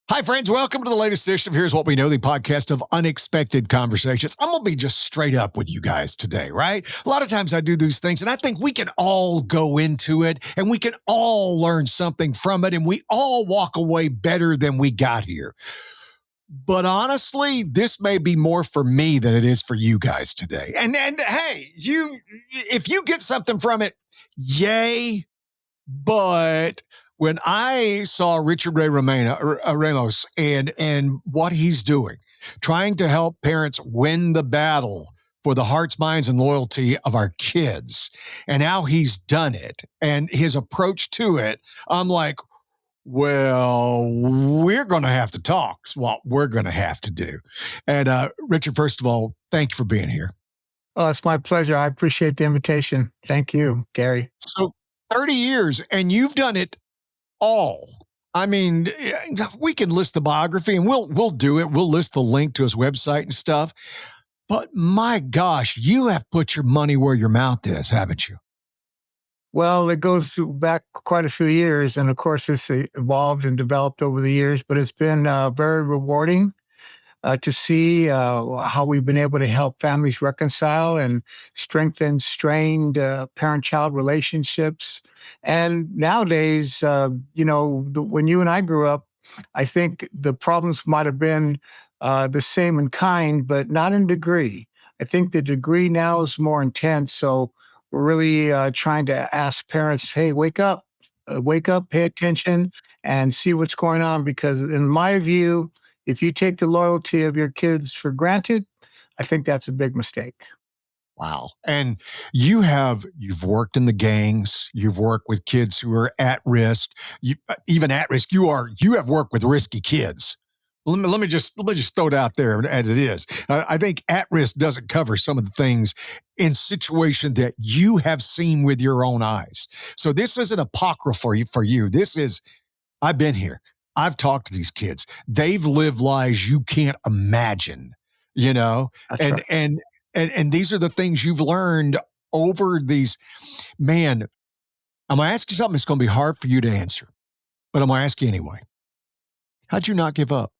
Hi, friends. Welcome to the latest edition of Here's What We Know, the podcast of unexpected conversations. I'm going to be just straight up with you guys today, right? A lot of times I do these things, and I think we can all go into it, and we can all learn something from it, and we all walk away better than we got here. But honestly, this may be more for me than it is for you guys today. And hey, if you get something from it, yay. But when I saw Richard Ray Ramos and what he's doing, trying to help parents win the battle for the hearts, minds, and loyalty of our kids, and how he's done it and his approach to it, I'm like, well, we're going to have to talk. It's what we're going to have to do. And Richard, first of all, thank you for being here. Oh, it's my pleasure. I appreciate the invitation. Thank you, Gary. So 30 years, and you've done it all. I mean, we can list the biography, and we'll do it. We'll list the link to his website and stuff. But my gosh, you have put your money where your mouth is, haven't you? Well, it goes back quite a few years, and of course, it's evolved and developed over the years. But it's been very rewarding to see how we've been able to help families reconcile and strengthen strained parent-child relationships. And nowadays, when you and I grew up, I think the problems might have been the same in kind, but not in degree. I think the degree now is more intense. So we're really trying to ask parents, hey, wake up, pay attention, and see what's going on. Because in my view, if you take the loyalty of your kids for granted, I think that's a big mistake. Wow. And you've worked in the gangs, you've worked with kids who are at risk, even at risk. You have worked with risky kids. Let me just throw it out there as it is. I think at risk doesn't cover some of the things in situation that you have seen with your own eyes. So this isn't apocryphal for you. This is, I've been here. I've talked to these kids. They've lived lives you can't imagine, you know? That's And right. and and these are the things you've learned over these. Man, I'm gonna ask you something that's gonna be hard for you to answer, but I'm gonna ask you anyway. How'd you not give up?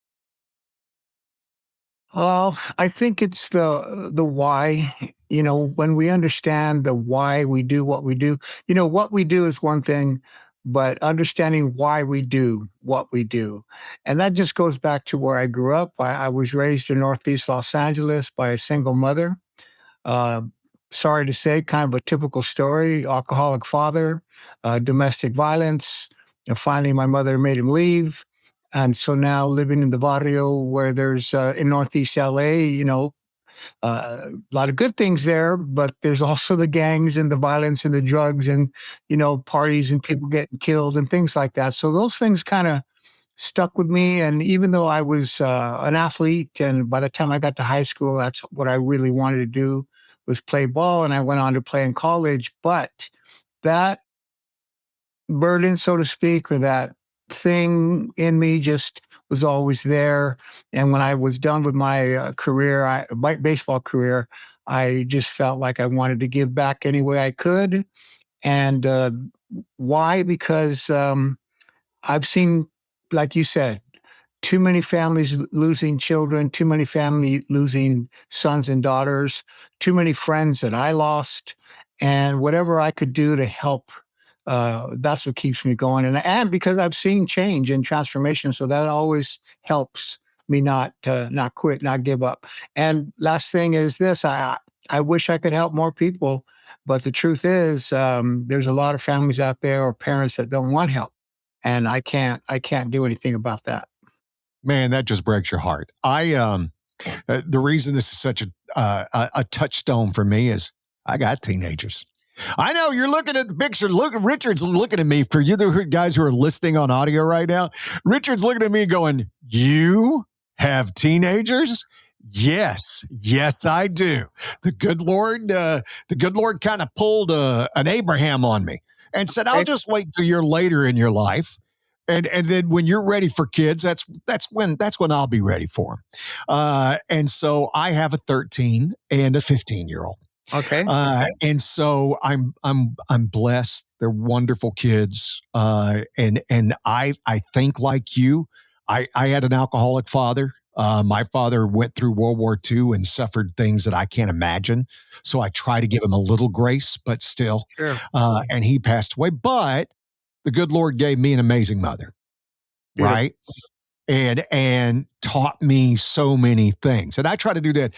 Well, I think it's the why. When we understand the why we do what we do, what we do is one thing, but understanding why we do what we do. And that just goes back to where I grew up. I was raised in Northeast Los Angeles by a single mother. Uh, Sorry to say, kind of a typical story: alcoholic father, domestic violence. And finally, my mother made him leave. And so now living in the barrio where there's in Northeast LA, a lot of good things there, but there's also the gangs and the violence and the drugs and, parties and people getting killed and things like that. So those things kind of stuck with me. And even though I was an athlete, and by the time I got to high school, that's what I really wanted to do was play ball. And I went on to play in college. But that burden, so to speak, or that thing in me just was always there. And when I was done with my my baseball career, I just felt like I wanted to give back any way I could. And why? Because I've seen, like you said, too many families losing children, too many family losing sons and daughters, too many friends that I lost, and whatever I could do to help. That's what keeps me going, and because I've seen change and transformation, so that always helps me not quit, not give up. And last thing is this: I wish I could help more people, but the truth is, there's a lot of families out there or parents that don't want help, and I can't do anything about that. Man, that just breaks your heart. The reason this is such a touchstone for me is I got teenagers. I know you're looking at the picture. Look, Richard's looking at me. For you, the guys who are listening on audio right now, Richard's looking at me, going, "You have teenagers?" Yes, yes, I do. The good Lord kind of pulled an Abraham on me and said, "I'll Okay. just wait till you're later in your life." And then when you're ready for kids, that's when I'll be ready for them. And so I have a 13 and a 15-year-old. Okay. And so I'm blessed. They're wonderful kids. And I think like you. I had an alcoholic father. My father went through World War II and suffered things that I can't imagine. So I try to give him a little grace, but still, Sure. and he passed away. But the good Lord gave me an amazing mother, Beautiful. right? And taught me so many things. And I try to do that.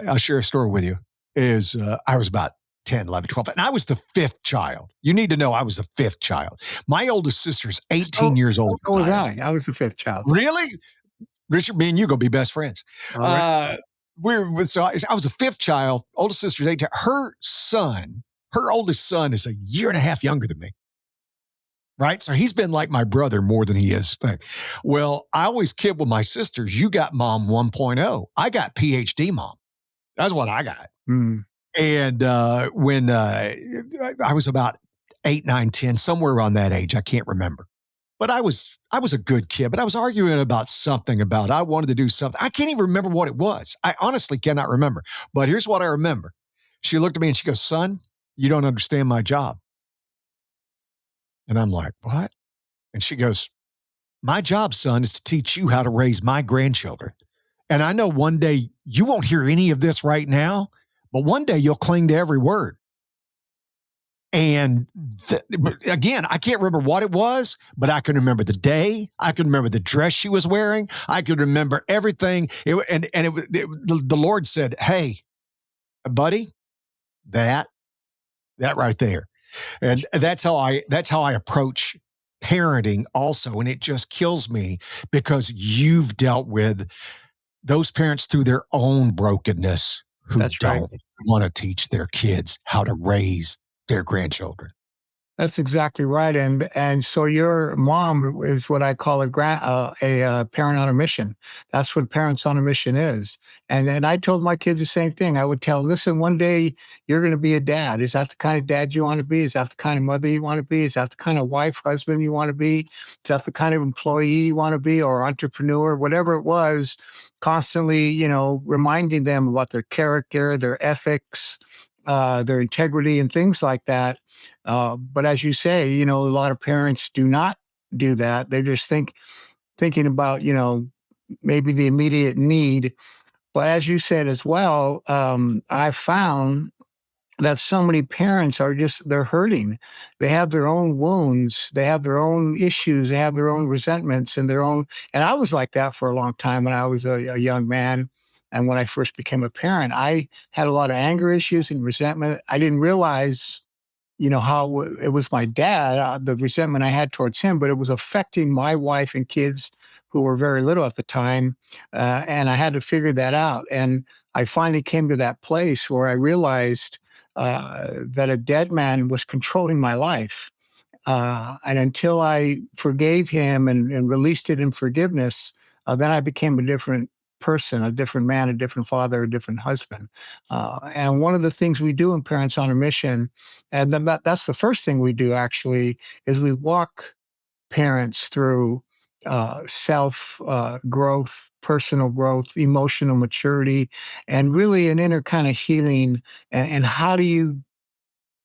I'll share a story with you. Is I was about 10, 11, 12, and I was the fifth child. You need to know I was the fifth child. My oldest sister's 18 So years older so than was I am. I. I was the fifth child. Really? Richard, me and you gonna be best friends. All right. Uh, so I was a fifth child. Oldest sister's 18. Her oldest son is a year and a half younger than me. Right. So he's been like my brother more than he is. Well, I always kid with my sisters, you got mom 1.0. I got PhD mom. That's what I got. Mm, And when I was about 8, 9, 10, somewhere around that age, I can't remember. But I was a good kid, but I was arguing about something about I wanted to do something. I can't even remember what it was. I honestly cannot remember. But here's what I remember. She looked at me and she goes, "Son, you don't understand my job." And I'm like, "What?" And she goes, "My job, son, is to teach you how to raise my grandchildren. And I know one day you won't hear any of this right now, but one day you'll cling to every word." And again, I can't remember what it was, but I can remember the day. I can remember the dress she was wearing. I could remember everything. The Lord said, "Hey, buddy, that right there." And that's how I approach parenting also. And it just kills me because you've dealt with those parents through their own brokenness who that's right. don't want to teach their kids how to raise their grandchildren. That's exactly right, and so your mom is what I call a parent on a mission. That's what parents on a mission is, and I told my kids the same thing. I would tell, "Listen, one day you're gonna be a dad. Is that the kind of dad you wanna be? Is that the kind of mother you wanna be? Is that the kind of wife, husband you wanna be? Is that the kind of employee you wanna be or entrepreneur?" Whatever it was, constantly, reminding them about their character, their ethics, their integrity, and things like that. But as you say, a lot of parents do not do that. They just thinking about, maybe the immediate need. But as you said as well, I found that so many parents they're hurting. They have their own wounds, they have their own issues, they have their own resentments and their own. And I was like that for a long time when I was a young man. And when I first became a parent, I had a lot of anger issues and resentment. I didn't realize how it was my dad, the resentment I had towards him, but it was affecting my wife and kids who were very little at the time. And I had to figure that out. And I finally came to that place where I realized that a dead man was controlling my life. And until I forgave him and released it in forgiveness, then I became a different person, a different man, a different father, a different husband. And one of the things we do in Parents on a Mission, and then that's the first thing we do actually, is we walk parents through self growth, personal growth, emotional maturity, and really an inner kind of healing. And how do you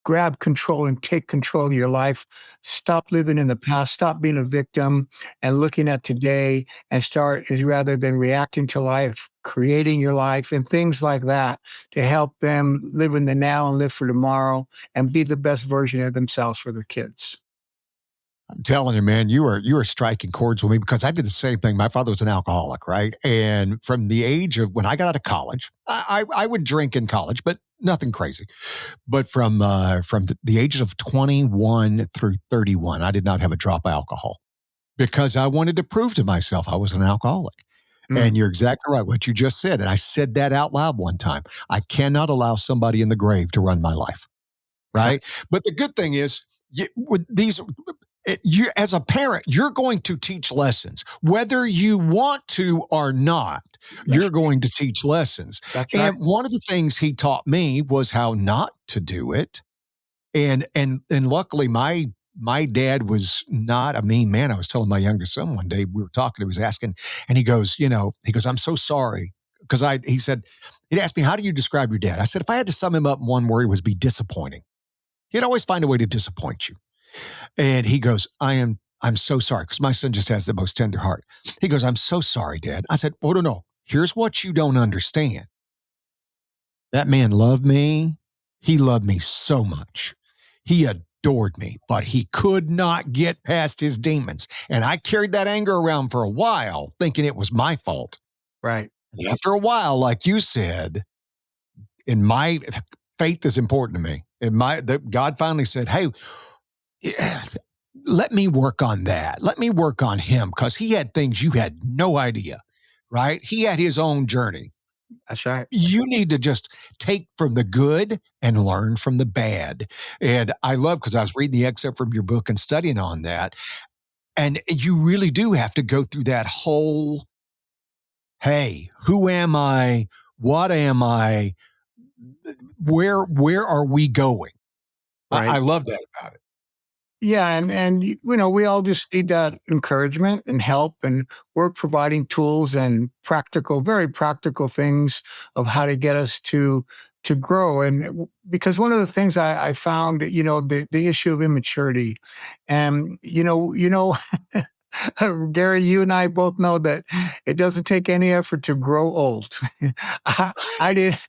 grab control and take control of your life. Stop living in the past. Stop being a victim and looking at today and start is rather than reacting to life, creating your life and things like that to help them live in the now and live for tomorrow and be the best version of themselves for their kids. I'm telling you, man, you are striking chords with me because I did the same thing. My father was an alcoholic, right? And from the age of when I got out of college, I would drink in college, but nothing crazy. But from the ages of 21 through 31, I did not have a drop of alcohol because I wanted to prove to myself I was an alcoholic. Mm, And you're exactly right, what you just said. And I said that out loud one time. I cannot allow somebody in the grave to run my life, right? exactly. But the good thing is, with these, you as a parent, you're going to teach lessons, whether you want to or not. That's You're right. going to teach lessons. That's right. And one of the things he taught me was how not to do it. And luckily my dad was not a mean man. I was telling my youngest son one day, we were talking, he was asking, and he goes, "I'm so sorry." Because he said, he'd asked me, "How do you describe your dad?" I said, if I had to sum him up in one word, it was be disappointing. He'd always find a way to disappoint you. And he goes, I'm so sorry, because my son just has the most tender heart. He goes, I'm so sorry, Dad. I said, well, no. Here's what you don't understand. That man loved me. He loved me so much. He adored me, but he could not get past his demons. And I carried that anger around for a while, thinking it was my fault. Right. And after a while, like you said, in my faith is important to me. God finally said, hey, let me work on that. Let me work on him, because he had things you had no idea, right? He had his own journey. That's right. You need to just take from the good and learn from the bad. And I love, because I was reading the excerpt from your book and studying on that. And you really do have to go through that whole, hey, who am I? What am I? Where are we going? I Right. love that about it. Yeah, and we all just need that encouragement and help, and we're providing tools and very practical things of how to get us to grow. And because one of the things I found, the issue of immaturity, and Gary, you and I both know that it doesn't take any effort to grow old. I, I didn't,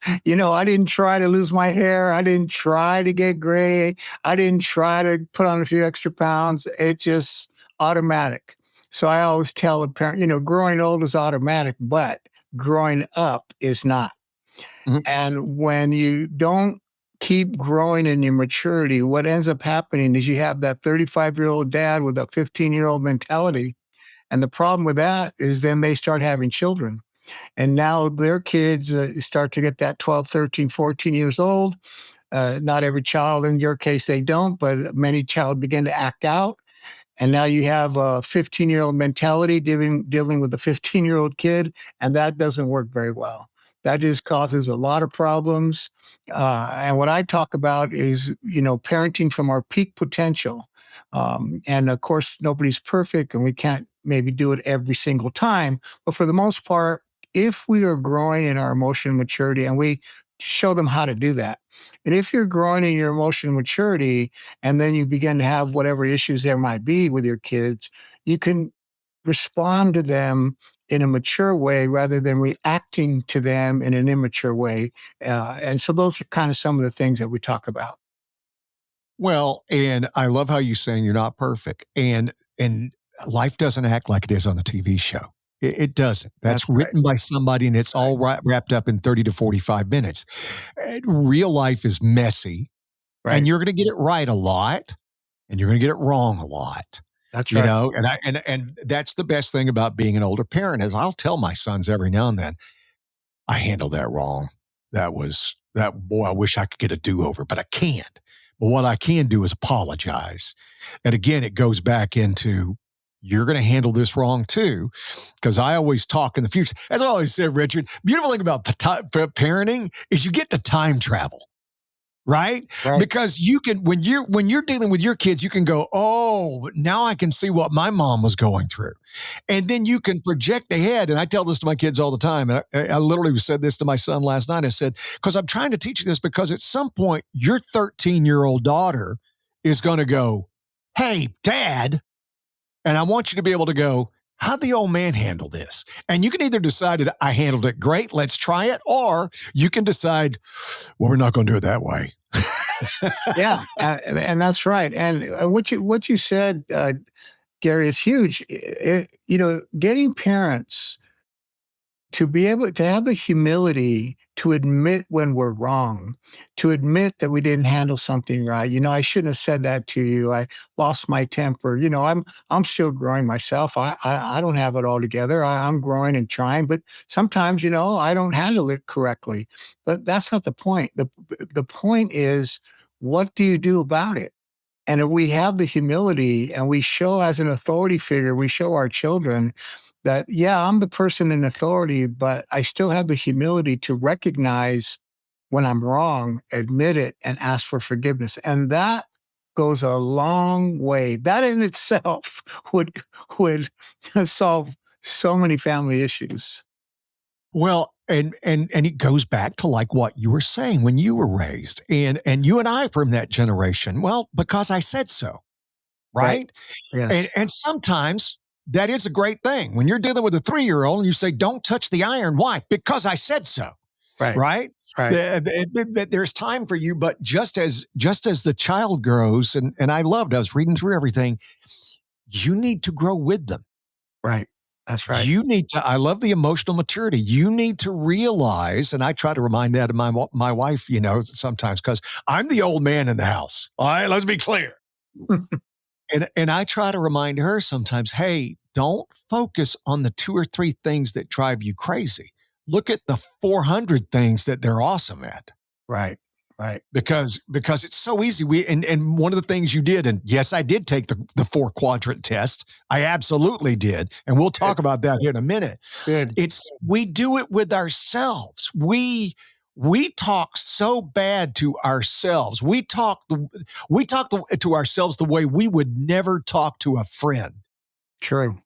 I didn't try to lose my hair. I didn't try to get gray. I didn't try to put on a few extra pounds. It just automatic. So I always tell a parent, growing old is automatic, but growing up is not. Mhm. And when you don't keep growing in your maturity, what ends up happening is you have that 35-year-old dad with a 15-year-old mentality. And the problem with that is then they start having children. And now their kids start to get that 12, 13, 14 years old. Not every child, in your case, they don't, but many child begin to act out. And now you have a 15-year-old mentality dealing with a 15-year-old kid, and that doesn't work very well. That just causes a lot of problems. And what I talk about is, parenting from our peak potential. And of course, nobody's perfect, and we can't maybe do it every single time. But for the most part, if we are growing in our emotional maturity, and we show them how to do that, and if you're growing in your emotional maturity, and then you begin to have whatever issues there might be with your kids, you can respond to them in a mature way rather than reacting to them in an immature way. And so those are kind of some of the things that we talk about. Well, and I love how you saying you're not perfect, and life doesn't act like it is on the TV show. It doesn't. That's That's right. written by somebody, and it's Right. all wrapped up in 30 to 45 minutes. Real life is messy, and Right. you're going to get it right a lot, and you're going to get it wrong a lot. That's right. And that's the best thing about being an older parent is I'll tell my sons every now and then, I handled that wrong. Boy, I wish I could get a do-over, but I can't. But what I can do is apologize. And again, it goes back into you're going to handle this wrong too, because I always talk in the future. As I always said, Richard, beautiful thing about parenting is you get to time travel, right? Right. Because you can when you're dealing with your kids, you can go, oh, now I can see what my mom was going through. And then you can project ahead. And I tell this to my kids all the time. And I literally said this to my son last night. I said, because I'm trying to teach you this because at some point, your 13-year-old daughter is going to go, hey, Dad. And I want you to be able to go, how'd the old man handle this? And you can either decide that I handled it great, let's try it, or you can decide, well, we're not going to do it that way. Yeah. And that's right. And what you said, Gary, is huge. Getting parents to be able to have the humility to admit when we're wrong, to admit that we didn't handle something right. I shouldn't have said that to you. I lost my temper. I'm still growing myself. I don't have it all together. I'm growing and trying, but sometimes I don't handle it correctly. But that's not the point. The point is, what do you do about it? And if we have the humility and we show as an authority figure, we show our children that, yeah, I'm the person in authority, but I still have the humility to recognize when I'm wrong, admit it, and ask for forgiveness. And that goes a long way. That in itself would solve so many family issues. Well, and it goes back to like what you were saying when you were raised, and you and I from that generation. Well, because I said so. Right. right? And, Yes. and sometimes that is a great thing. When you're dealing with a 3-year-old and you say, don't touch the iron. Why? Because I said so, Right. right? Right. There's time for you, but just as the child grows, and I was reading through everything, you need to grow with them. Right. That's right. You need to, I love the emotional maturity. You need to realize, and I try to remind that of my wife, sometimes because I'm the old man in the house. All right, let's be clear. And I try to remind her sometimes, hey, don't focus on the 2 or 3 things that drive you crazy. Look at the 400 things that they're awesome at. Right. Right. Because it's so easy. And one of the things you did, and yes, I did take the 4 quadrant test. I absolutely did. And we'll Good. talk about that here in a minute. Good. We do it with ourselves. We talk so bad to ourselves. To ourselves the way we would never talk to a friend. True.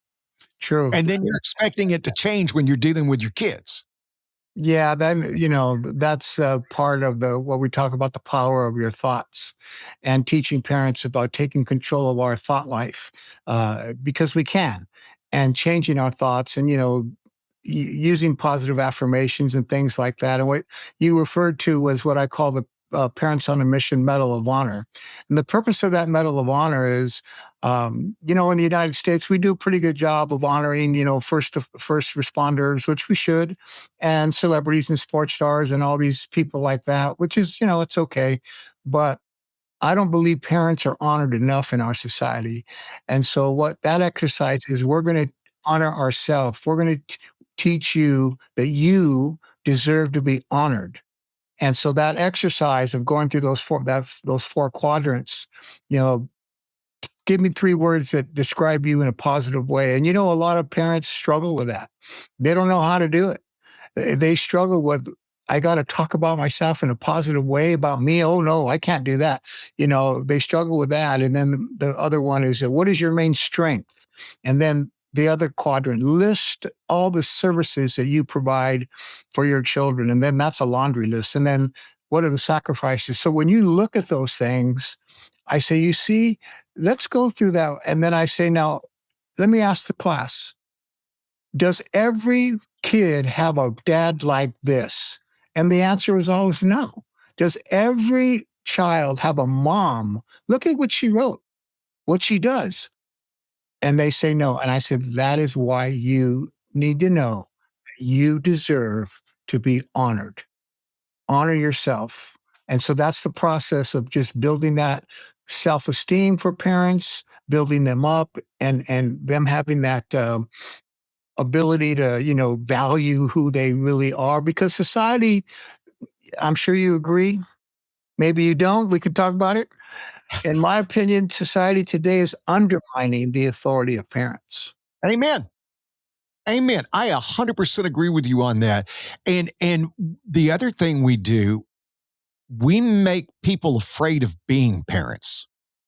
True. And then you're expecting it to change when you're dealing with your kids. Yeah, then that's part of the what we talk about, the power of your thoughts, and teaching parents about taking control of our thought life, because we can, and changing our thoughts, and using positive affirmations and things like that. And what you referred to was what I call the Parents on a Mission Medal of Honor, and the purpose of that Medal of Honor is, in the United States, we do a pretty good job of honoring, first responders, which we should, and celebrities and sports stars and all these people like that, which is, it's okay. But I don't believe parents are honored enough in our society. And so, what that exercise is, we're going to honor ourselves. We're going to teach you that you deserve to be honored. And so, that exercise of going through those four quadrants, you know, give me 3 words that describe you in a positive way. And a lot of parents struggle with that. They don't know how to do it. They struggle with, I got to talk about myself in a positive way about me. Oh, no, I can't do that. They struggle with that. And then the other one is, what is your main strength? And then the other quadrant, list all the services that you provide for your children. And then that's a laundry list. And then what are the sacrifices? So when you look at those things, I say, you see, let's go through that. And then I say, now, let me ask the class, does every kid have a dad like this? And the answer is always no. Does every child have a mom? Look at what she wrote, what she does. And they say no. And I said, that is why you need to know you deserve to be honored. Honor yourself. And so that's the process of just building that self-esteem for parents, building them up, and them having that ability to value who they really are, because society, I'm sure you agree, maybe you don't, we could talk about it. In my opinion, society today is undermining the authority of parents. Amen. Amen. I 100% agree with you on that. And the other thing we do, we make people afraid of being parents.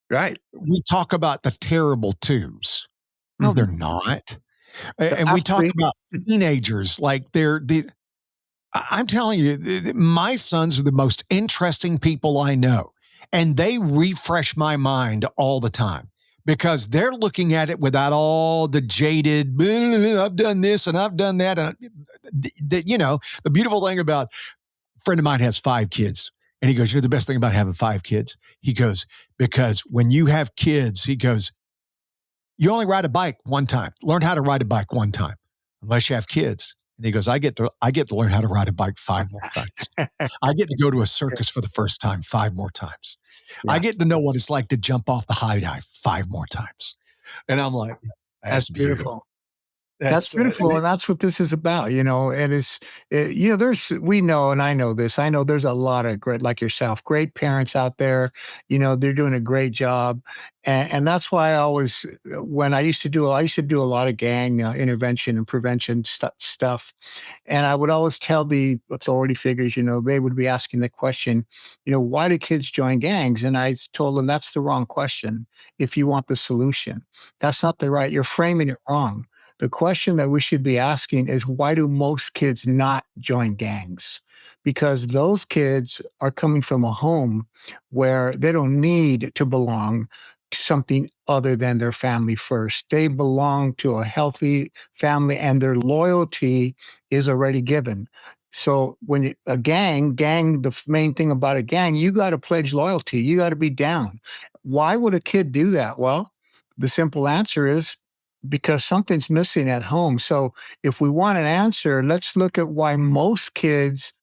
Right. We talk about the terrible twos. No, they're Mhm. not. The And we talk athlete. about teenagers like I'm telling you, my sons are the most interesting people I know. And they refresh my mind all the time because they're looking at it without all the jaded, I've done this and I've done that. And the beautiful thing about a friend of mine has 5 kids. And he goes, the best thing about having 5 kids. He goes, because when you have kids, he goes, you only ride a bike one time. Learn how to ride a bike one time, unless you have kids. And he goes, I get to learn how to ride a bike 5 more times. I get to go to a circus for the first time 5 more times. I Yeah, get to know what it's like to jump off the high dive 5 more times. And I'm like, that's that's beautiful. beautiful. That's That's beautiful, and that's what this is about, and we know, and I know this, I know there's a lot of great, like yourself, great parents out there, they're doing a great job, and that's why when I used to do a lot of gang intervention and prevention stuff, and I would always tell the authority figures, they would be asking the question, why do kids join gangs? And I told them that's the wrong question if you want the solution. That's not you're framing it wrong. The question that we should be asking is, why do most kids not join gangs? Because those kids are coming from a home where they don't need to belong. to something other than their family first. They belong to a healthy family and their loyalty is already given. So when a gang, the main thing about a gang, you got to pledge loyalty. You got to be down. Why would a kid do that? Well, the simple answer is because something's missing at home. So if we want an answer, let's look at why most kids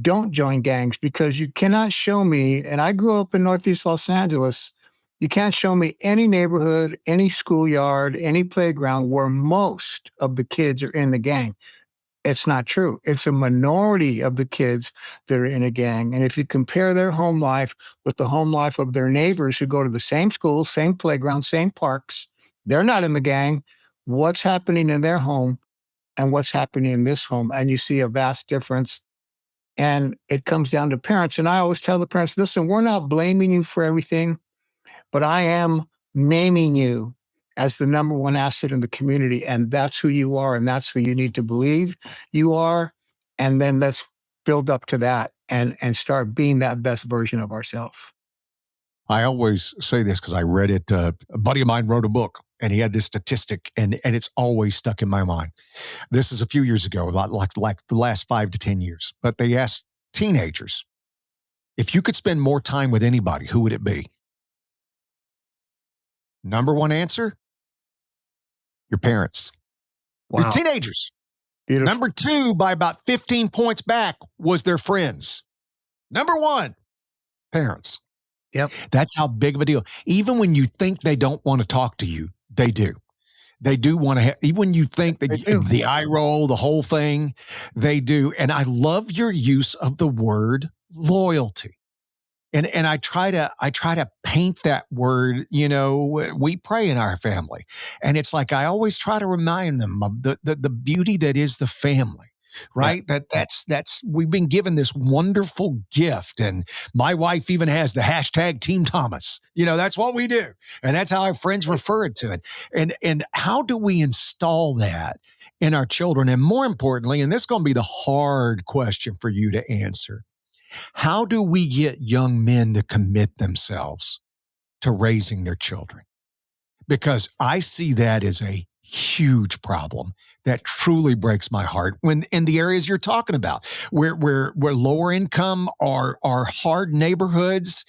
don't join gangs, because you cannot show me, and I grew up in Northeast Los Angeles, you can't show me any neighborhood, any schoolyard, any playground where most of the kids are in the gang. It's not true. It's a minority of the kids that are in a gang. And if you compare their home life with the home life of their neighbors who go to the same school, same playground, same parks, they're not in the gang. What's happening in their home and what's happening in this home? And you see a vast difference, and it comes down to parents. And I always tell the parents, listen, we're not blaming you for everything, but I am naming you as the number one asset in the community. And that's who you are. And that's who you need to believe you are. And then let's build up to that and start being that best version of ourselves. I always say this because I read it. A buddy of mine wrote a book and he had this statistic and it's always stuck in my mind. This is a few years ago, about like the last 5 to 10 years. But they asked teenagers, if you could spend more time with anybody, who would it be? Number one answer, your parents. Your Wow. teenagers. Beautiful. Number two, by about 15 points back, was their friends. Number one, parents. Yep. That's how big of a deal. Even when you think they don't want to talk to you, they do. They do want to have, even when you think that They do. the eye roll, the whole thing, they do. And I love your use of the word loyalty. And I try to paint that word, we pray in our family. And it's like I always try to remind them of the beauty that is the family. Yeah. Right. That's we've been given this wonderful gift. And my wife even has the hashtag Team Thomas. That's what we do. And that's how our friends refer to it. And how do we install that in our children? And more importantly, and this is going to be the hard question for you to answer. How do we get young men to commit themselves to raising their children? Because I see that as a huge problem that truly breaks my heart when in the areas you're talking about, where lower income are hard neighborhoods.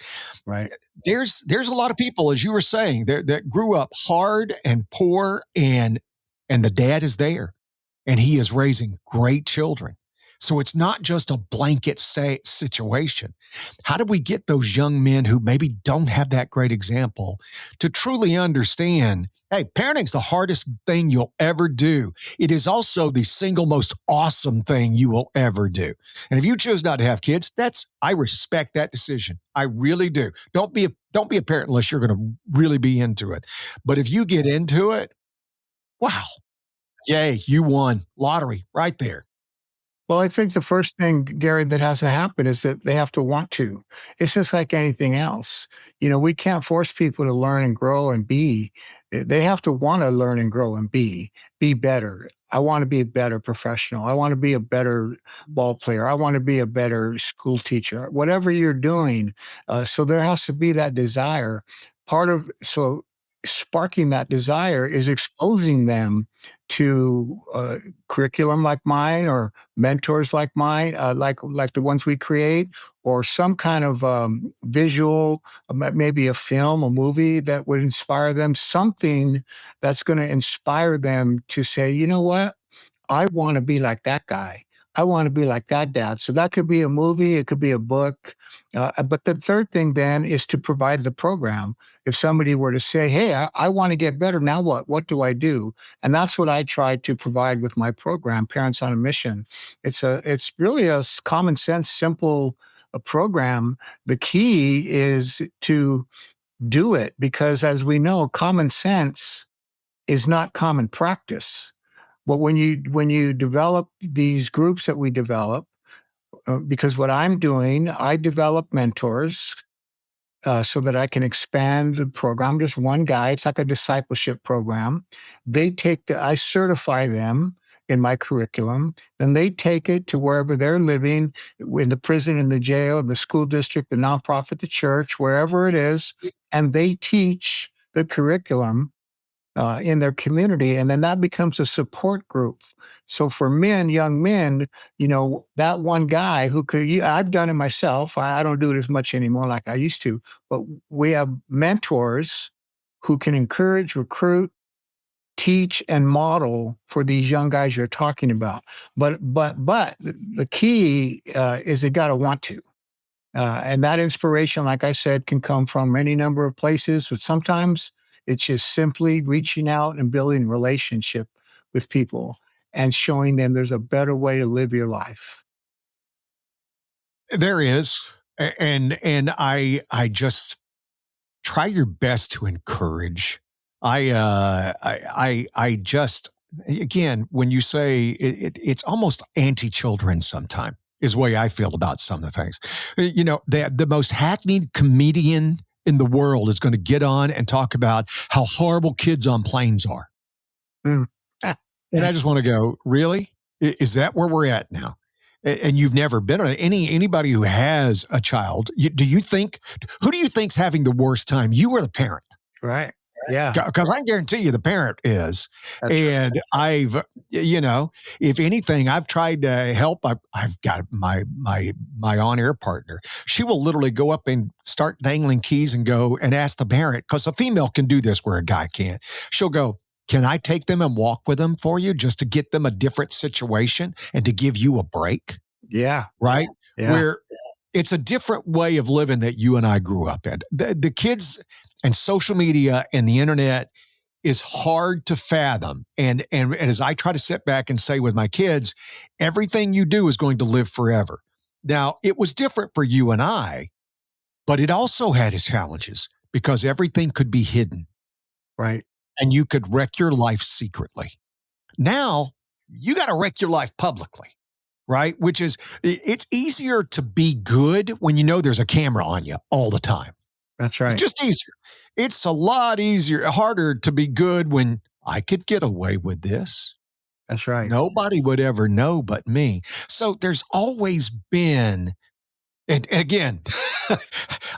Right. There's a lot of people, as you were saying, that grew up hard and poor, and the dad is there and he is raising great children. So it's not just a blanket situation. How do we get those young men who maybe don't have that great example to truly understand, hey, parenting's the hardest thing you'll ever do. It is also the single most awesome thing you will ever do. And if you choose not to have kids, I respect that decision. I really do. Don't be a parent unless you're going to really be into it. But if you get into it, wow, yay, you won. Lottery right there. Well, I think the first thing, Gary, that has to happen is that they have to want to. It's just like anything else. We can't force people to learn and grow and be. They have to want to learn and grow and be better. I want to be a better professional. I want to be a better ball player. I want to be a better school teacher, whatever you're doing. So there has to be that desire. So sparking that desire is exposing them to curriculum like mine or mentors like mine, like the ones we create, or some kind of visual, maybe a film, a movie that would inspire them, something that's going to inspire them to say, you know what? I want to be like that guy. I want to be like that dad. So that could be a movie, it could be a book. But the third thing then is to provide the program. If somebody were to say, hey, I want to get better, now what? What do I do? And that's what I try to provide with my program, Parents on a Mission. It's really a common sense, simple program. The key is to do it because, as we know, common sense is not common practice. But when you develop these groups that we develop, because what I'm doing, I develop mentors so that I can expand the program. Just one guy. It's like a discipleship program. I certify them in my curriculum. Then they take it to wherever they're living, in the prison, in the jail, in the school district, the nonprofit, the church, wherever it is, and they teach the curriculum in their community, and then that becomes a support group. So for men, young men, that one guy who could, I've done it myself. I don't do it as much anymore like I used to, but we have mentors who can encourage, recruit, teach, and model for these young guys you're talking about. But the key is they got to want to. And that inspiration, like I said, can come from any number of places, but sometimes it's just simply reaching out and building relationship with people and showing them there's a better way to live your life. There is. And I just try your best to encourage. I just, again, when you say it's almost anti-children sometime is the way I feel about some of the things. The most hackneyed comedian in the world is going to get on and talk about how horrible kids on planes are. Mm. Ah, And I just want to go, really? Is that where we're at now? And you've never been on anybody who has a child. Do you think, who do you think's having the worst time? You or the parent? right. Yeah, Because I guarantee you the parent is. that's right. And if anything, I've tried to help. I've got my on-air partner. She will literally go up and start dangling keys and go and ask the parent, because a female can do this where a guy can't. She'll go, can I take them and walk with them for you just to get them a different situation and to give you a break? Yeah, Right? yeah, Where it's a different way of living that you and I grew up in. The kids and social media and the internet is hard to fathom. And as I try to sit back and say with my kids, everything you do is going to live forever. Now, it was different for you and I, but it also had its challenges because everything could be hidden right. and you could wreck your life secretly. Now, you got to wreck your life publicly, right? Which is, it's easier to be good when you know there's a camera on you all the time. That's It's right. just easier. It's a lot easier, harder to be good when I could get away with this. That's right. Nobody would ever know but me. So there's always been, and again,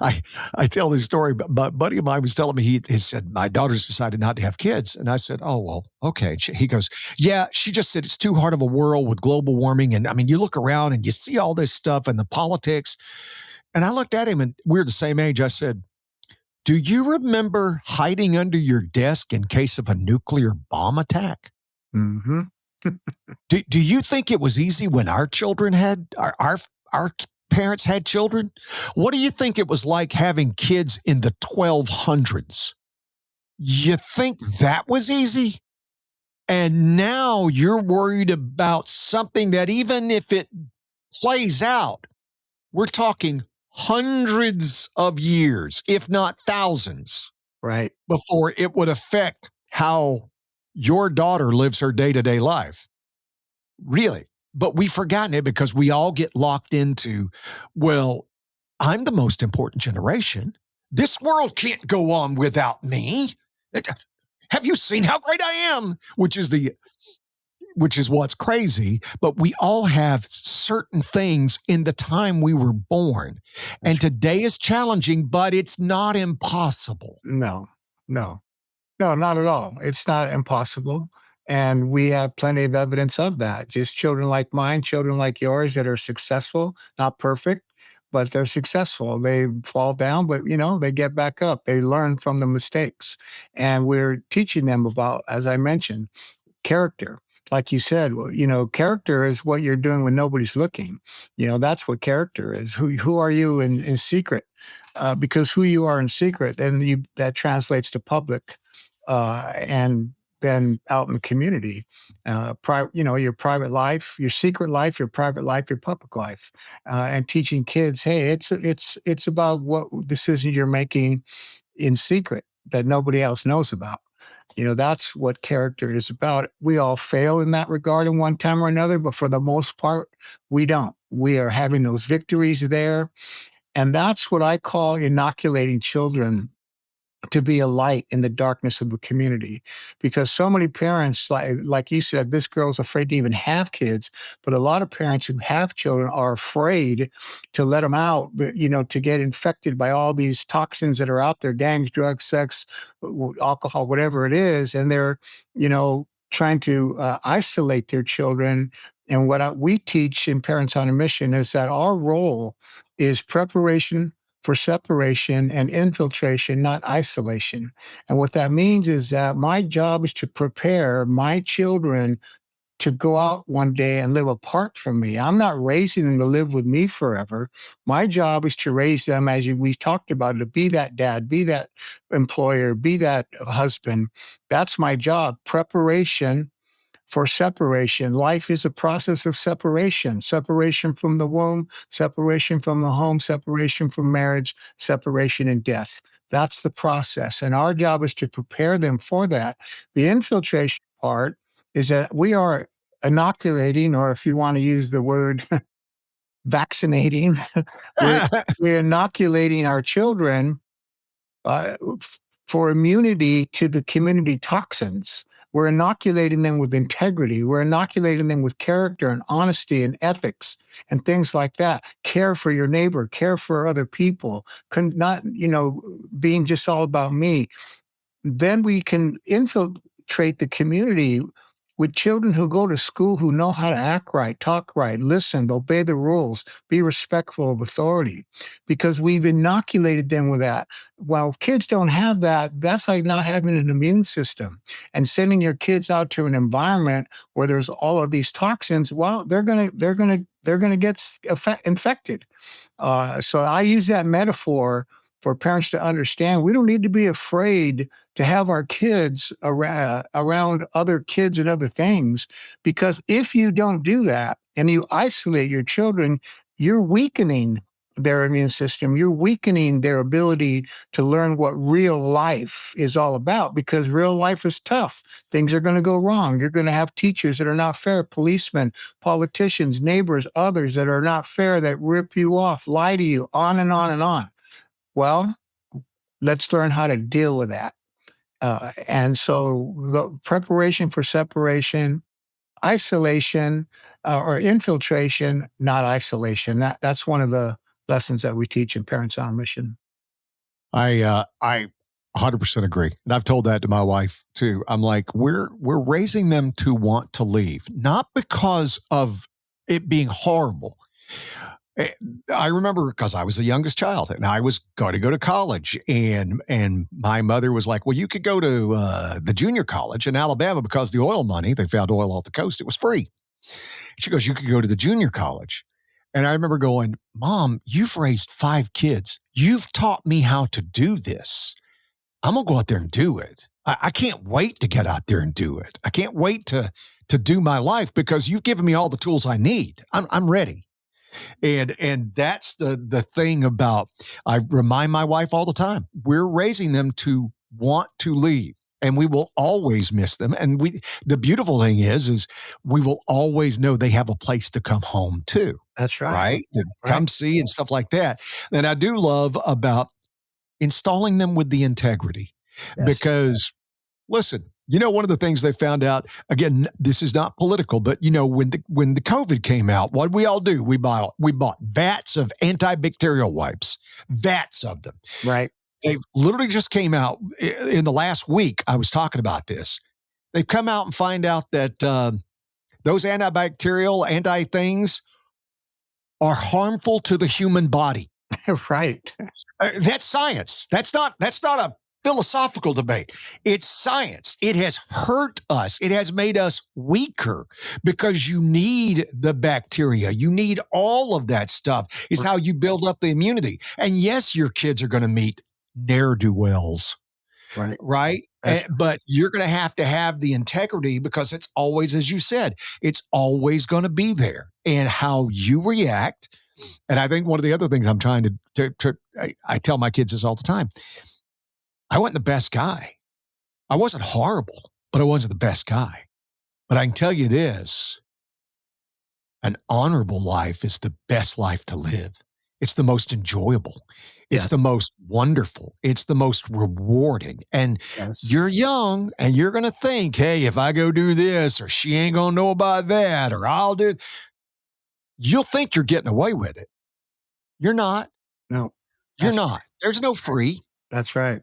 I I tell this story, but a buddy of mine was telling me he said my daughter's decided not to have kids, and I said, oh well, okay. He goes, yeah, she just said it's too hard of a world with global warming, and I mean you look around and you see all this stuff and the politics, and I looked at him and we're the same age. I said, do you remember hiding under your desk in case of a nuclear bomb attack? Hmm. Do you think it was easy when our children had our parents had children? What do you think it was like having kids in the 1200s? You think that was easy? And now you're worried about something that even if it plays out, we're talking hundreds of years, if not thousands, Right. before it would affect how your daughter lives her day-to-day life. Really. But we've forgotten it because we all get locked into, well, I'm the most important generation. This world can't go on without me. Have you seen how great I am? Which is what's crazy, but we all have certain things in the time we were born. And That's today is challenging, but it's not impossible. no, no. No, not at all. It's not impossible. And we have plenty of evidence of that. Just children like mine, children like yours that are successful, not perfect, but they're successful. They fall down, but they get back up. They learn from the mistakes. And we're teaching them about, as I mentioned, character. Like you said, well, character is what you're doing when nobody's looking. That's what character is. Who are you in secret? Because who you are in secret, then that translates to public, and then out in the community. Your private life, your secret life, your private life, your public life, and teaching kids, hey, it's about what decisions you're making in secret that nobody else knows about. That's what character is about. We all fail in that regard in one time or another, but for the most part, we don't. We are having those victories there. And that's what I call inoculating children to be a light in the darkness of the community, because so many parents, like you said, this girl's afraid to even have kids, but a lot of parents who have children are afraid to let them out, to get infected by all these toxins that are out there, gangs, drugs, sex, alcohol, whatever it is, and they're trying to isolate their children. And we teach in Parents on a Mission is that our role is preparation for separation and infiltration, not isolation. And what that means is that my job is to prepare my children to go out one day and live apart from me. I'm not raising them to live with me forever. My job is to raise them, as we talked about, to be that dad, be that employer, be that husband. That's my job. Preparation for separation. Life is a process of separation, separation from the womb, separation from the home, separation from marriage, separation and death. That's the process. And our job is to prepare them for that. The infiltration part is that we are inoculating, or if you want to use the word vaccinating, we're, we're inoculating our children for immunity to the community toxins. We're inoculating them with integrity. We're inoculating them with character and honesty and ethics and things like that. Care for your neighbor, care for other people, not, being just all about me. Then we can infiltrate the community with children who go to school, who know how to act right, talk right, listen, obey the rules, be respectful of authority, because we've inoculated them with that. Well, kids don't have that. That's like not having an immune system, and sending your kids out to an environment where there's all of these toxins. Well, they're gonna get infected. So I use that metaphor for parents to understand we don't need to be afraid to have our kids around other kids and other things, because if you don't do that and you isolate your children, you're weakening their immune system. You're weakening their ability to learn what real life is all about, because real life is tough. Things are going to go wrong. You're going to have teachers that are not fair, policemen, politicians, neighbors, others that are not fair, that rip you off, lie to you, on and on and on. Well, let's learn how to deal with that. And so the preparation for separation, isolation, or infiltration, not isolation. That's one of the lessons that we teach in Parents on a Mission. I 100% agree. And I've told that to my wife too. I'm like, we're raising them to want to leave, not because of it being horrible. Eh, I remember because I was the youngest child and I was going to go to college, and my mother was like, "Well, you could go to the junior college in Alabama because the oil money, they found oil off the coast, it was free." She goes, "You could go to the junior college." And I remember going, "Mom, you've raised 5 kids. You've taught me how to do this. I'm gonna go out there and do it. I can't wait to get out there and do it. I can't wait to do my life because you've given me all the tools I need. I'm ready." And that's the thing about, I remind my wife all the time, we're raising them to want to leave. And we will always miss them. And the beautiful thing is we will always know they have a place to come home to, That's right. right? To Right. come see and stuff like that. And I do love about installing them with the integrity, Yes. because listen, one of the things they found out, again, this is not political, but when the COVID came out, what did we all do? We bought vats of antibacterial wipes, vats of them. Right. They literally just came out in the last week. I was talking about this. They've come out and find out that those antibacterial anti things are harmful to the human body. Right. That's science. That's not a philosophical debate. It's science. It has hurt us. It has made us weaker because you need the bacteria. You need all of that stuff. Is how you build up the immunity. And yes, your kids are going to meet ne'er-do-wells, Right. right? That's But you're going to have the integrity, because it's always, as you said, it's always going to be there. And how you react. And I think one of the other things I'm trying I tell my kids this all the time. I wasn't the best guy. I wasn't horrible, but I wasn't the best guy. But I can tell you this, an honorable life is the best life to live. It's the most enjoyable. It's Yes. the most wonderful. It's the most rewarding. And Yes. you're young and you're going to think, hey, if I go do this, or she ain't going to know about that, or I'll do, you'll think you're getting away with it. You're not. No. You're That's not. There's no free. that's right.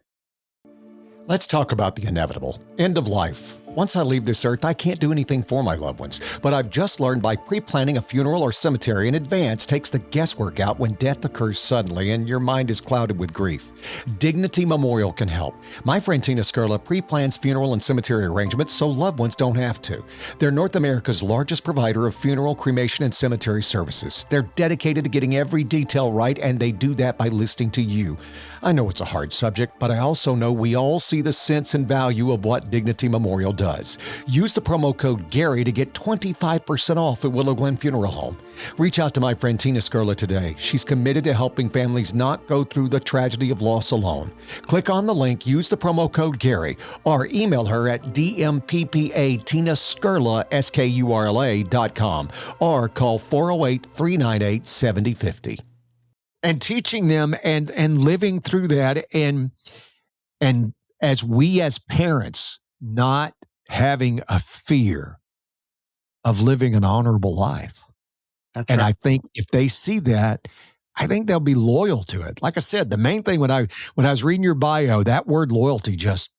Let's talk about the inevitable. End of life. Once I leave this earth, I can't do anything for my loved ones. But I've just learned by pre-planning a funeral or cemetery in advance takes the guesswork out when death occurs suddenly and your mind is clouded with grief. Dignity Memorial can help. My friend Tina Skurla pre-plans funeral and cemetery arrangements so loved ones don't have to. They're North America's largest provider of funeral, cremation, and cemetery services. They're dedicated to getting every detail right, and they do that by listening to you. I know it's a hard subject, but I also know we all see the sense and value of what Dignity Memorial does. Use the promo code Gary to get 25% off at Willow Glen Funeral Home. Reach out to my friend Tina Skurla today. She's committed to helping families not go through the tragedy of loss alone. Click on the link, use the promo code Gary, or email her at dmppatinaskurla.com, or call 408-398-7050. And teaching them and living through that, and as we as parents not having a fear of living an honorable life. That's And right. I think if they see that, I think they'll be loyal to it. Like I said, the main thing when I was reading your bio, that word loyalty just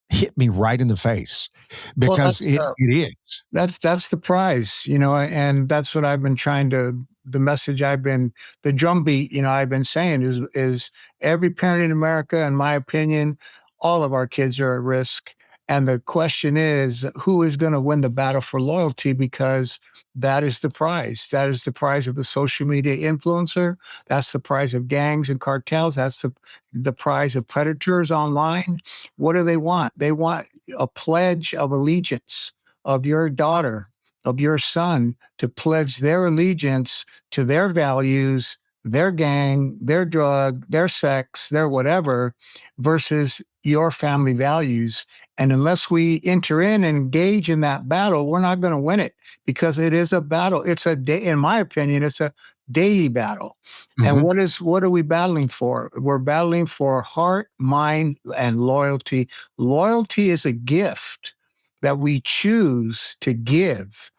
hit me right in the face, Well, because it is. that's the prize, and that's what I've been trying to the message I've been the drumbeat, I've been saying is every parent in America, in my opinion, all of our kids are at risk. And the question is, who is going to win the battle for loyalty? Because that is the prize. That is the prize of the social media influencer. That's the prize of gangs and cartels. That's the prize of predators online. What do they want? They want a pledge of allegiance of your daughter, of your son, to pledge their allegiance to their values, their gang, their drug, their sex, their whatever, versus your family values. And unless we enter in and engage in that battle, we're not going to win it, because it is a battle. It's a day, in my opinion, it's a daily battle. And Mhm. what are we battling for? We're battling for heart, mind, and loyalty. Loyalty is a gift that we choose to give.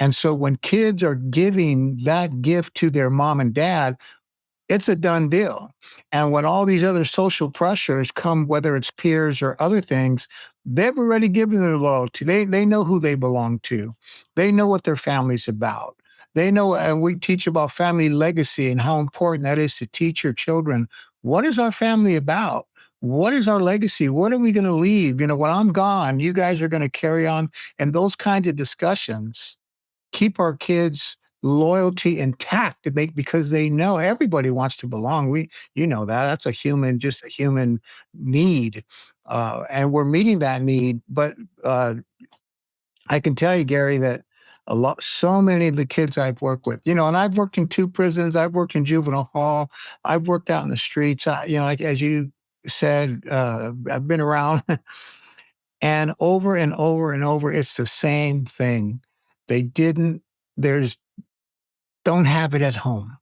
And so when kids are giving that gift to their mom and dad, it's a done deal. And when all these other social pressures come, whether it's peers or other things, they've already given their loyalty. They know who they belong to. They know what their family's about. They know, and we teach about family legacy and how important that is to teach your children. What is our family about? What is our legacy? What are we going to leave? When I'm gone, you guys are going to carry on. And those kinds of discussions keep our kids loyalty intact because they know everybody wants to belong. That's just a human need, and we're meeting that need. But I can tell you, Gary, that so many of the kids I've worked with, and I've worked in 2 prisons, I've worked in juvenile hall, I've worked out in the streets. Like as you said, I've been around. And over and over and over, it's the same thing. They didn't, there's, don't have it at home.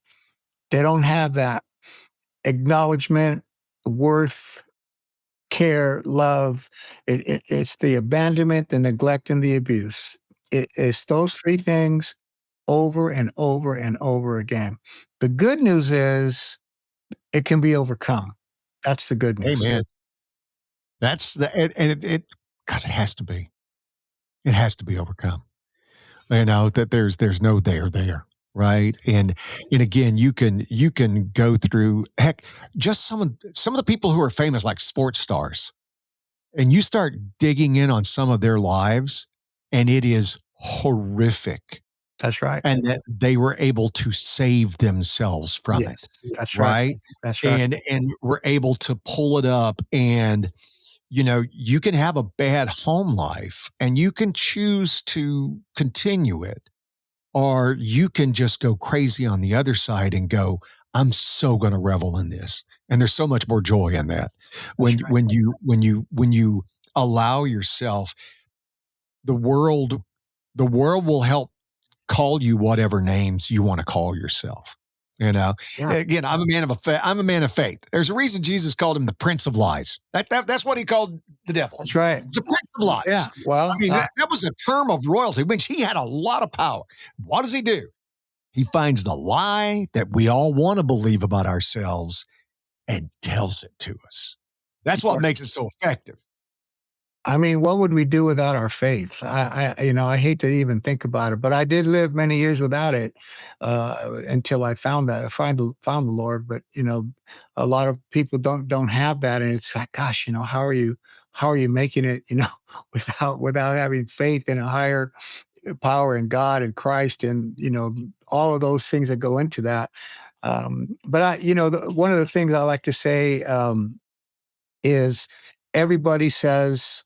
They don't have that acknowledgement, worth, care, love. It's the abandonment, the neglect, and the abuse. It's those three things over and over and over again. The good news is it can be overcome. That's the good news. Amen. That's the and it because it has to be. It has to be overcome. That there's no there, right? And again, you can go through, heck, just some of the people who are famous, like sports stars, and you start digging in on some of their lives, and it is horrific. That's right. And that they were able to save themselves from Yes, it, that's right. right? That's right. And were able to pull it up, and you can have a bad home life and you can choose to continue it, or you can just go crazy on the other side and go, I'm so going to revel in this. And there's so much more joy in that That's right. when you allow yourself. The world the world will help call you whatever names you want to call yourself. You know, Yeah, again, I'm a man of faith. There's a reason Jesus called him the Prince of Lies. That's what he called the devil. that's right. It's a Prince of Lies. Yeah. I Well, mean, that was a term of royalty, which he had a lot of power. What does he do? He finds the lie that we all want to believe about ourselves and tells it to us. That's what makes it so effective. I mean, what would we do without our faith? I hate to even think about it, but I did live many years without it until I found the Lord. But a lot of people don't have that, and it's like, gosh, how are you making it, without having faith in a higher power in God and Christ, and all of those things that go into that. But one of the things I like to say is everybody says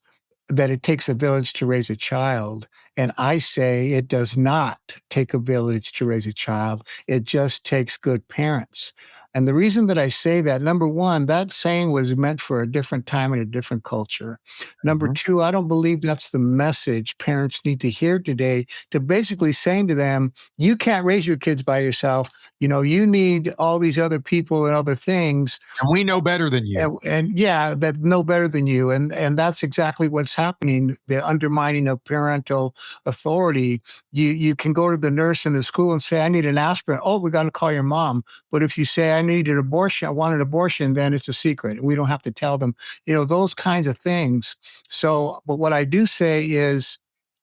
that it takes a village to raise a child. And I say it does not take a village to raise a child. It just takes good parents. And the reason that I say that, number one, that saying was meant for a different time and a different culture. Number Mhm. two, I don't believe that's the message parents need to hear today, to basically saying to them, you can't raise your kids by yourself. You need all these other people and other things, And we know better than you. and yeah, that know better than you, and that's exactly what's happening. The undermining of parental authority. You can go to the nurse in the school and say, "I need an aspirin." Oh, we got to call your mom. But if you say, "I need an abortion," I want an abortion, then it's a secret. We don't have to tell them. Those kinds of things. So, but what I do say is,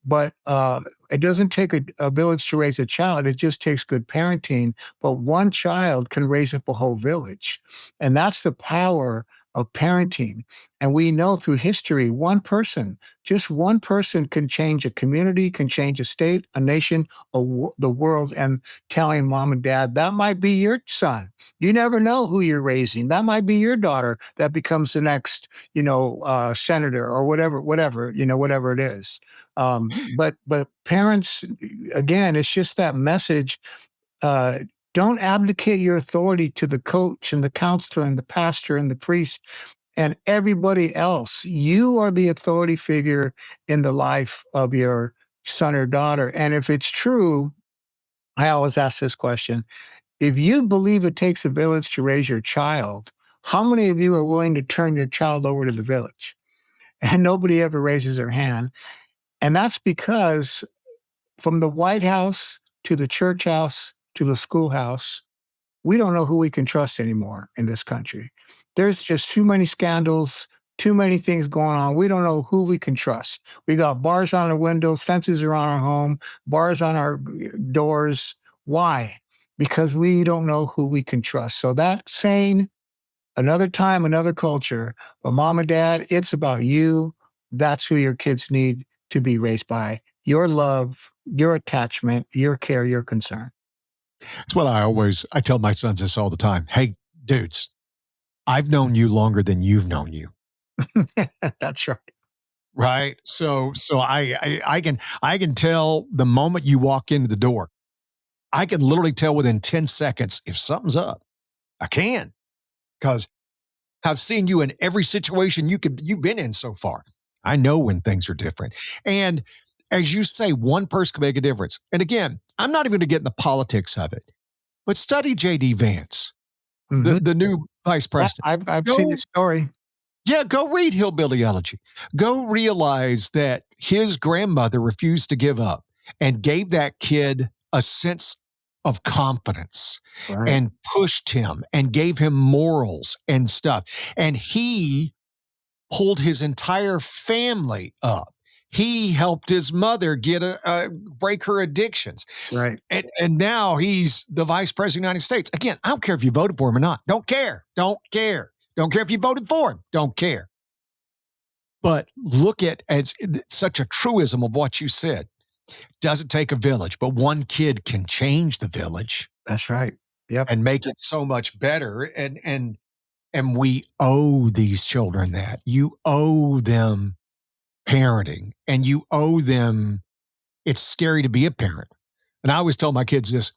but it doesn't take a village to raise a child. It just takes good parenting. But one child can raise up a whole village. And that's the power of parenting. And we know through history, just one person can change a community, can change a state, a nation, the world. And telling mom and dad, that might be your son. You never know who you're raising. That might be your daughter that becomes the next, senator or whatever it is. But parents, again, it's just that message. uh, don't abdicate your authority to the coach and the counselor and the pastor and the priest and everybody else. You are the authority figure in the life of your son or daughter. And if it's true, I always ask this question: if you believe it takes a village to raise your child, how many of you are willing to turn your child over to the village? And nobody ever raises their hand. And that's because from the White House to the church house to the schoolhouse, we don't know who we can trust anymore in this country. There's just too many scandals, too many things going on. We don't know who we can trust. We got bars on our windows, fences around our home, bars on our doors. Why? Because we don't know who we can trust. So that saying, another time, another culture, but mom and dad, it's about you. That's who your kids need to be raised by. Your love, your attachment, your care, your concern. It's what I tell my sons this all the time. Hey, dudes, I've known you longer than you've known you. That's right. Right. So I can tell the moment you walk into the door. I can literally tell within 10 seconds if something's up. I can, because I've seen you in every situation you've been in so far. I know when things are different. And as you say, one person can make a difference. And again, I'm not even going to get in the politics of it, but study JD Vance, Mhm. the new vice Yeah, president. I've seen Go his story. Yeah, go read Hillbilly Elegy. Go realize that his grandmother refused to give up and gave that kid a sense of confidence Right, and pushed him and gave him morals and stuff. And he pulled his entire family up. He helped his mother get break her addictions. right. And now he's the vice president of the United States. Again, I don't care if you voted for him or not. Don't care. Don't care. Don't care if you voted for him. Don't care. But look at as such a truism of what you said. Doesn't take a village, but one kid can change the village That's right. Yep, and make it so much better. And we owe these children that. You owe them parenting, and you owe them. It's scary to be a parent. And I always tell my kids this: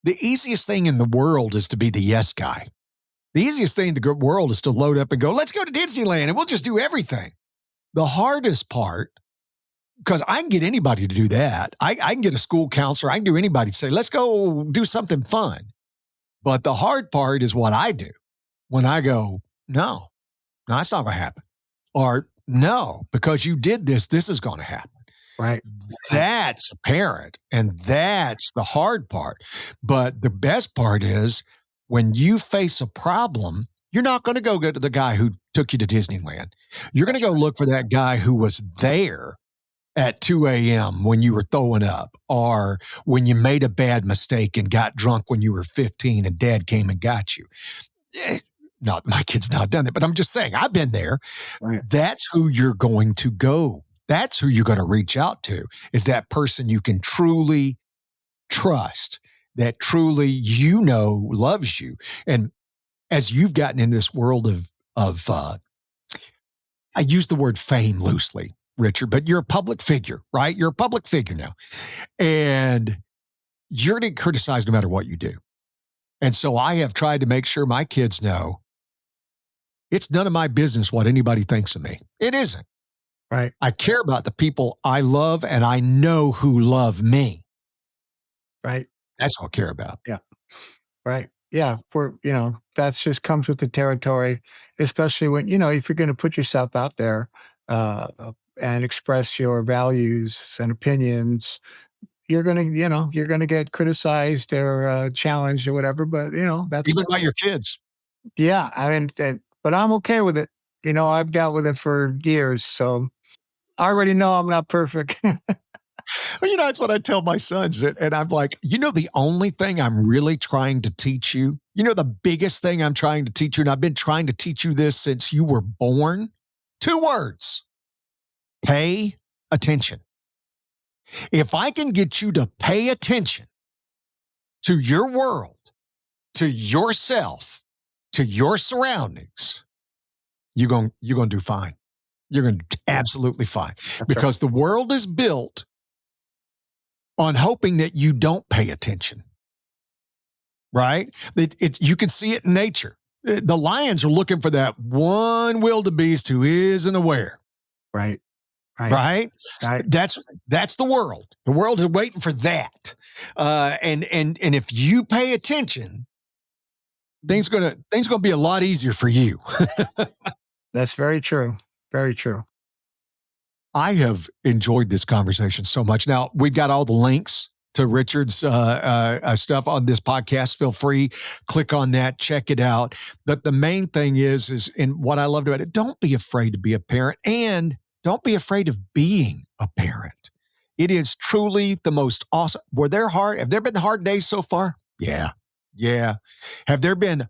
the easiest thing in the world is to be the yes guy. The easiest thing in the world is to load up and go, let's go to Disneyland and we'll just do everything. The hardest part, because I can get anybody to do that. I can get a school counselor. I can do anybody to say, let's go do something fun. But the hard part is what I do when I go, no, no, that's not going to happen. Or no, because you did this, this is going to happen. Right. That's apparent. And that's the hard part. But the best part is when you face a problem, you're not going to go to the guy who took you to Disneyland. You're going to go look for that guy who was there at 2 a.m. when you were throwing up, or when you made a bad mistake and got drunk when you were 15 and dad came and got you. Not my kid's not done that, but I'm just saying I've been there. Right. That's who you're going to go. That's who you're going to reach out to, is that person you can truly trust, that truly loves you. And as you've gotten in this world of I use the word fame loosely, Richard, but you're a public figure, right? You're a public figure now. And you're going to get criticized no matter what you do. And so I have tried to make sure my kids know it's none of my business what anybody thinks of me. It isn't. Right. I care about the people I love, and I know who love me. Right. That's what I care about. Yeah. Right. Yeah. That's just comes with the territory, especially when, if you're going to put yourself out there and express your values and opinions, you're going to get criticized or challenged or whatever. But, that's, Even by your kids. yeah. I mean, but I'm okay with it. I've dealt with it for years. So I already know I'm not perfect. Well, that's what I tell my sons. And I'm like, the only thing I'm really trying to teach you, the biggest thing I'm trying to teach you, and I've been trying to teach you this since you were born, 2 words: pay attention. If I can get you to pay attention to your world, to yourself, to your surroundings, you're going to do fine. You're going to do absolutely fine. That's Because the world is built on hoping that you don't pay attention, right? You can see it in nature. The lions are looking for that one wildebeest who isn't aware, right. right? Right. That's the world. The world is waiting for that. And if you pay attention, things gonna be a lot easier for you. That's very true. Very true. I have enjoyed this conversation so much. Now, we've got all the links to Richard's stuff on this podcast. Feel free, click on that, check it out. But the main thing is, and what I loved about it, don't be afraid to be a parent, and don't be afraid of being a parent. It is truly the most awesome. Have there been hard days so far? Yeah. Yeah. Have there been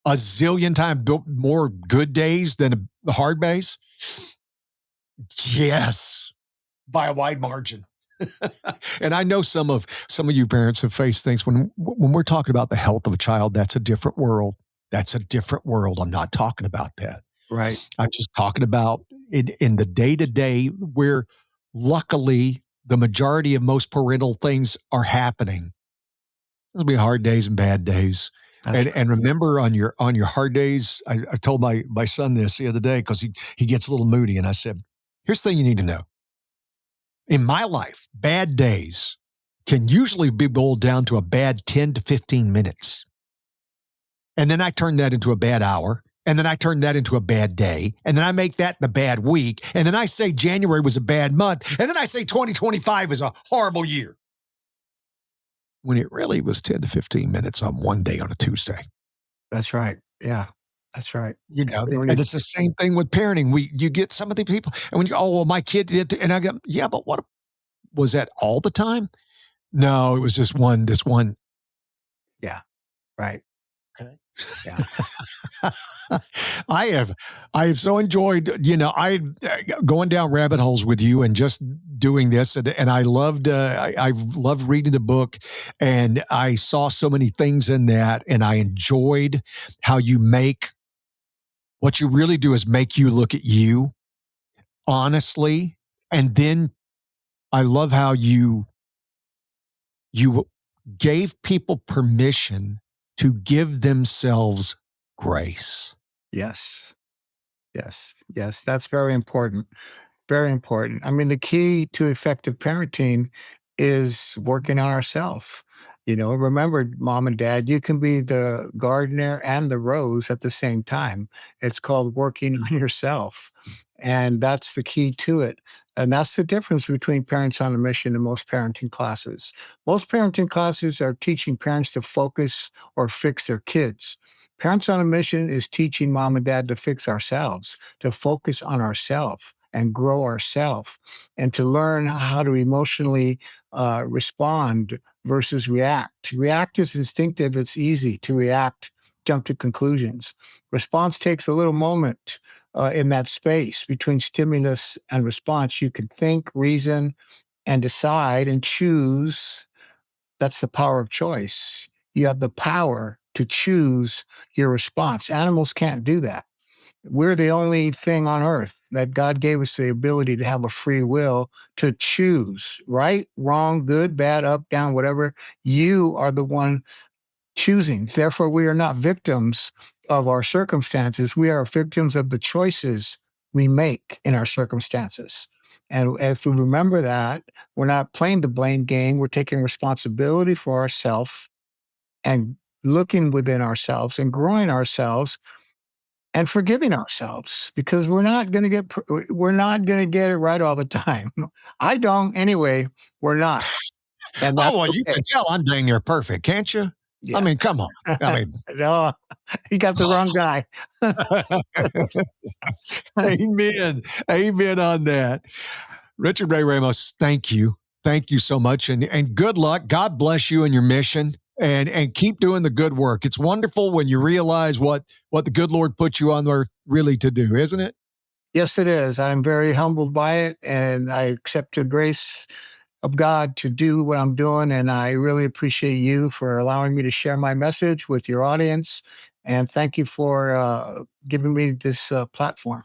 a zillion times more good days than the hard days? Yes, by a wide margin. And I know some of you parents have faced things when we're talking about the health of a child. That's a different world. That's a different world. I'm not talking about that. Right. I'm just talking about in the day-to-day where luckily the majority of most parental things are happening. There'll be hard days and bad days. And remember on your hard days, I told my son this the other day because he gets a little moody. And I said, here's the thing you need to know. In my life, bad days can usually be boiled down to a bad 10 to 15 minutes. And then I turn that into a bad hour. And then I turn that into a bad day. And then I make that the bad week. And then I say January was a bad month. And then I say 2025 is a horrible year. When it really was 10 to 15 minutes on one day on a Tuesday. That's right. Yeah. That's right. And it's the same thing with parenting. You get some of the people, and when you go, oh, well, my kid did, and I go, yeah, but what was that all the time? No, it was just this one. Yeah. Right. Okay. Yeah. I have so enjoyed, going down rabbit holes with you and just doing this. And I loved, I loved reading the book, and I saw so many things in that, and I enjoyed how what you really do is make you look at you honestly. And then I love how you gave people permission to give themselves grace. Yes. Yes. Yes. That's very important. Very important. I mean, the key to effective parenting is working on ourselves Remember, mom and dad, you can be the gardener and the rose at the same time. It's called working on yourself. And that's the key to it. And that's the difference between Parents on a Mission and most parenting classes. Most parenting classes are teaching parents to focus or fix their kids. Parents on a Mission is teaching mom and dad to fix ourselves, to focus on ourselves and grow ourselves, and to learn how to emotionally respond versus react. React is instinctive, it's easy to react, jump to conclusions. Response takes a little moment in that space between stimulus and response. You can think, reason, and decide and choose. That's the power of choice. You have the power to choose your response. Animals can't do that. We're the only thing on earth that God gave us the ability to have a free will to choose right, wrong, good, bad, up, down, whatever. You are the one choosing. Therefore, we are not victims of our circumstances. We are victims of the choices we make in our circumstances. And if we remember that, we're not playing the blame game. We're taking responsibility for ourselves and looking within ourselves and growing ourselves and forgiving ourselves, because we're not going to get it right all the time. I don't anyway. We're not, and Oh, that's well, you okay. can tell I'm dang near perfect, can't you? I Yeah. mean, come on. I mean, No, you got the wrong guy. amen. Amen on that. Richard Ray Ramos, thank you. Thank you so much. And good luck. God bless you and your mission. And keep doing the good work. It's wonderful when you realize what the good Lord put you on there really to do, isn't it? Yes, it is. I'm very humbled by it, and I accept the grace of God to do what I'm doing. And I really appreciate you for allowing me to share my message with your audience. And thank you for giving me this platform.